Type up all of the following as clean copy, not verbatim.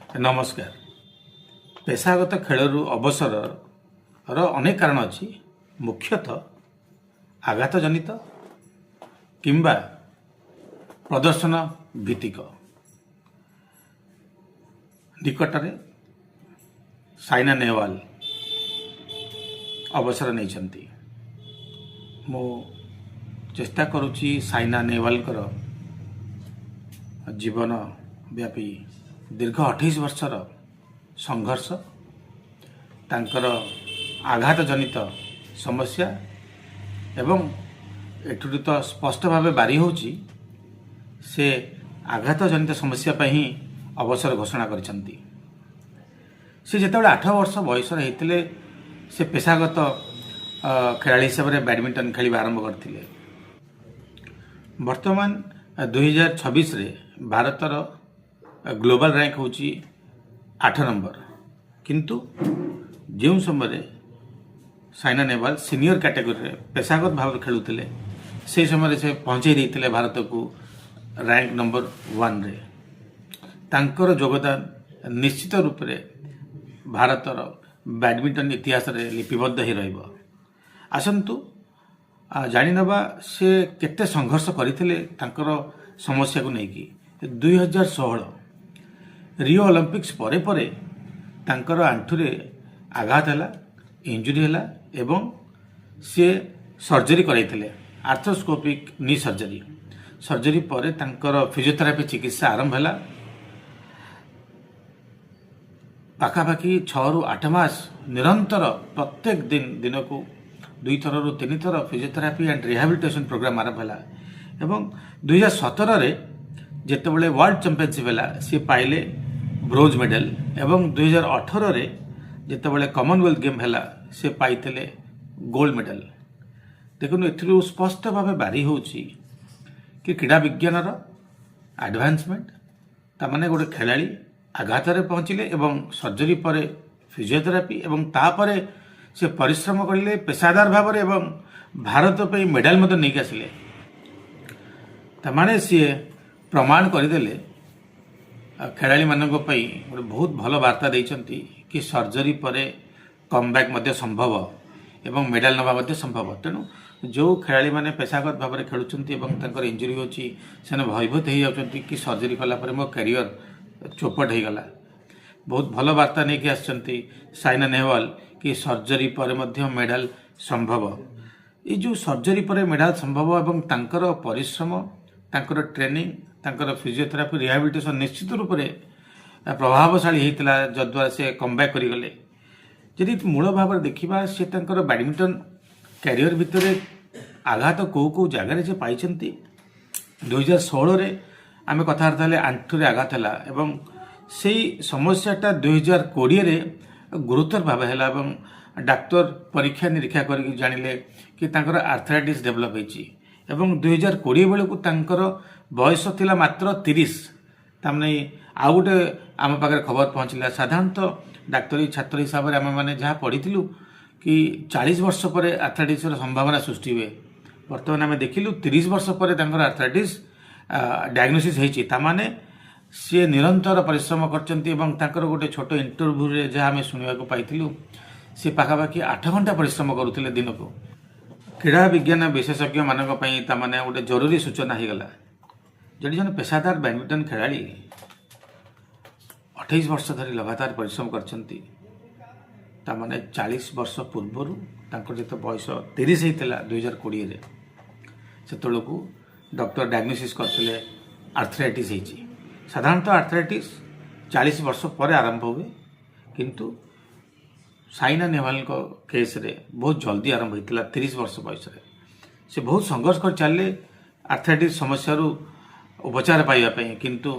नमस्कार। पेशागत खेलु अवसर अनेक कारण अच्छी। मुख्यतः आघात जनित किंबा प्रदर्शन भित्तिक। निकटरे साइना नेहवाल अवसर नहीं। मु चेष्टा करुच्ची साइना नेहवाल जीवन व्यापी दीर्घ 28 वर्षर संघर्ष, तांकर आघात जनित समस्या एवं एठू तो स्पष्ट भाव बारी होची से आघात जनित समस्या पर ही अवसर घोषणा करिसंती। से जेतेबेले 8 वर्ष बयस होते से पेशागत खेलाड़ी हिसाब से बैडमिंटन खेल आरंभ करते। वर्तमान 2026 रे भारतर ग्लोबल रैंक होची 8 नंबर, किंतु जो समय साइना नेहवाल सीनियर कैटेगरी पेशागत भाव खेलुले से समय से पहुंचे देते भारत को रैंक नंबर 1 रे। तांकर योगदान निश्चित रूप से भारतर बैडमिंटन इतिहास रे लिपिबद्ध ही रहिबो। आसंतु जानि नबा से केते संघर्ष करथिले तांकर समस्या को लेकिन। 2016 रियो ओलंपिक्स परे परे तांकर आंठुरे आघात है, इंजुरी है एवं सी सर्जरी कराइथिले, आर्थ्रोस्कोपिक नी सर्जरी परे तांकर फिजियोथेरापी चिकित्सा आरंभ है। पाखापाखि 6 ରୁ 8 मास निरंतर प्रत्येक दिन को 2 थर ରୁ 3 थर फिजियोथेरापी एंड रिहाबिलिटेशन प्रोग्राम आरंभ है। एवं 2017 रे जेतेबेले वर्ल्ड चैंपियनशिप है सी पाइले ब्रोंज मेडल एवं 2018 रे जेतेबेले कॉमनवेल्थ गेम है सी पाइले गोल्ड मेडल। देखो एथु स्पष्ट भाव बारी होची कि क्रीड़ा विज्ञान एडवांसमेंट तामाने गोटे खेलाड़ी आघात रे पहुँचले एवं सर्जरी पर फिजियोथेरापी एवं तापरे से परिश्रम करले पेशादार भाव में एवं भारत पे मेडल मत नहीं आसिले। तामाने सी प्रमाण करदेले खेलाड़ी मानक गोटे बहुत भल वार्ता देइचंती कि सर्जरी पर कमबैक मध्य संभव एवं मेडल नवा संभव। तेणु जो खेलाड़ी माने पेशागत भाव में खेलुंट और इंजुरी होची से भयभूत हो जाती कि सर्जरी कलापर मो कैरियर चौपट हो गला। बहुत भल वार्ता नहीं कि आसचंती साइना नेहवाल कि सर्जरी पर मध्य मेडल संभव। ये जो सर्जरी पर मेडल संभव एवं तांकर परिश्रम, तांकर ट्रेनिंग, तांकर फिजियोथेरापी रिहाबिलिटेशन निश्चित रूप से प्रभावशाली होता जद्वारा से कमबैक करिगले। यदि मूल भाव में देखा से तांकर बैडमिंटन कैरियर भितर आघात कौ जगार से पाई। 2016 रे आम कथबार्ता आंठुरे आघात है एवं से समस्याटा 2020 रे गुरुतर भाव है। डाक्तर परीक्षा निरीक्षा कर जानिले कि तांकर आर्थराइटिस डेभलप होती। 2020 बेलू तांकर बयस थिला मात्र 30। तामने आउ गोटे आम पाखे खबर पहुँचला। साधारणतः डाक्तरी छात्र हिसाब से आम मैंने जहाँ पढ़ीलु कि 40 वर्ष पर आर्थराइटिस संभावना सृष्टि हुए। बर्तमान आम देखिलु 30 वर्ष पर आर्थराइटिस डायग्नोसिस होती। तामाने सी निरंतर परिश्रम कर गोटे छोट इंटरव्यू जहाँ आम शुणा पाइलु सी पाखापाखि 8 घंटा परिश्रम करुले दिन को। क्रीड़ा विज्ञान विशेषज्ञ मानक तामाने गोटे जरूरी सूचना हो गला। जदि जन पेशादार बैडमिंटन खेलाड़ी 28 वर्ष धरी लगातार परिश्रम करछंती तामाने 40 वर्ष पूर्व जो बयस 30 होता 2020 रे से डॉक्टर डायग्नोसिस करते आर्थराइटिस होती। साधारणतः आर्थराइटिस 40 वर्ष पर आरंभ हुए, किंतु साइना नेहवाल को केस रे बहुत जल्दी आरंभ होता 30 वर्ष बयस। से बहुत संघर्ष कर चले आर्थराइटिस समस्या उपचार पाइबा, किंतु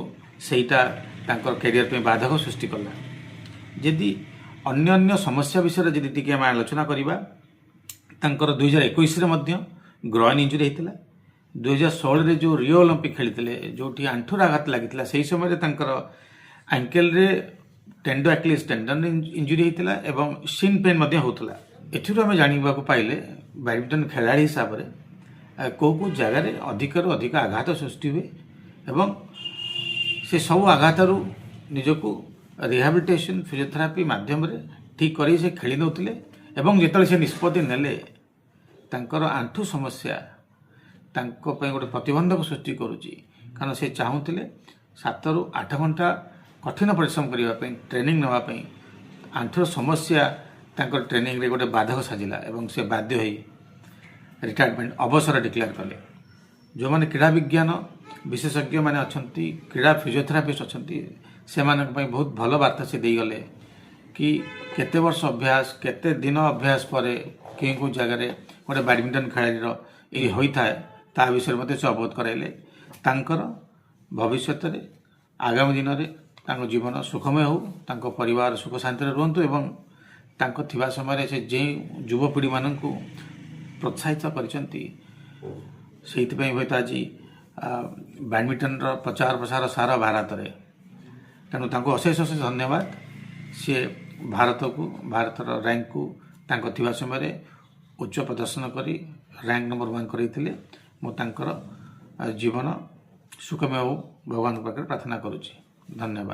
सेटा तांकर कैरियर पे बाधक सृष्टि कला। यदि अन्य समस्या विषय जदि टिके आम आलोचना करवा तांकर 2021 रे मध्य ग्रॉइन इंजुरी होता। 2016 रे जो रियो ओलंपिक खेलते जो आंठुर आघात लगी से समय तांकर एंकल रे टेंडो एक्लिस टेंडन इंजुरी होता एवं सिन पेन होता। एथुरु आम जानिबा को पाइले बैडमिंटन खेलाड़ी हिसाब से कौ जगार अधिक अधिक आघात सृष्टि हुए एवं से सब आघात निजक रिहाबिलिटेशन फिजियोथेरापी माध्यम ठीक कर से खेली नौले एवं जिते से निष्पत्ति नेले तांकर आंठू समस्या गोटे प्रतिबंधक सृष्टि करुच्ची कारण से चाहूले 7 ରୁ 8 घंटा कठिन परिश्रम करने ट्रेनिंग नापी आंठुर समस्या तांकर ट्रेनिंग रे गोटे बाधक साजिला एवं से बाध्य होई रिटायरमेंट अवसर डिक्लेयर कले। जो माने क्रीड़ा विज्ञान विशेषज्ञ माने अछंती क्रीड़ा फिजियोथेरापिस्ट अछंती से बहुत भल वार्ता से दे गले कि केते वर्ष अभ्यास केते दिन अभ्यास पर केउ जगह गोटे बैडमिंटन खेलाड़ी ये होता है ता विषय में से अवगत कराइले तांकर भविष्य में आगामी दिन में जीवन सुखमय हो तांको परिवार सुख शांति रुहतु एवं तांको थिबा समय से जे युवपीढ़ी मान प्रोत्साहित करते हूँ आज बैडमिंटन प्रचार प्रसार सारा भारत में तेणु तांको अशेष अशेष धन्यवाद। सी भारत को भारतर रैंक को तांको थिबा समय उच्च प्रदर्शन करी रैंक नंबर 1 करते मुझे जीवन सुखमय हो भगवान पाखे प्रार्थना करुच्ची। धन्यवाद।